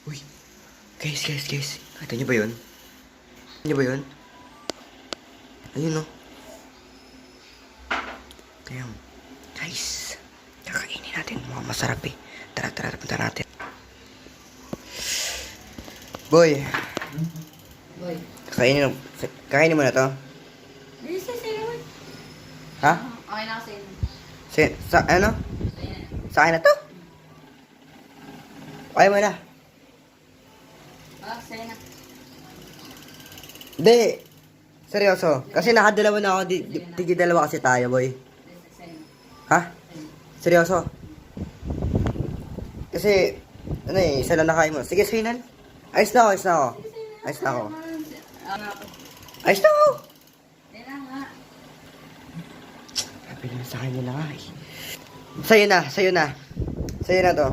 Uy, guys. Nakita niyo ba yun? Nakita niyo ba yun? Ayun, no? Kaya, guys, kakainin natin. Mukhang masarap eh. Tara, punta natin. Boy, Boy. kakainin mo na to? Bilis na sa'yo naman. Ha? Okay na kasi. Ano? Sa'yo na. Sa akin na to? Kaya mo na. Sa'yo na. Hindi. Seryoso. Kasi nakadalawa na ako. Tigi-dalawa kasi tayo, boy. Sa'yo na. Ha? Seryoso. Kasi, ano eh, isa lang nakain mo. Sige, sa'yo na. Ayos na ako. Ayos na ako. Sa'yo na nga. Sabi naman sa akin nila nga eh. Sa'yo na to.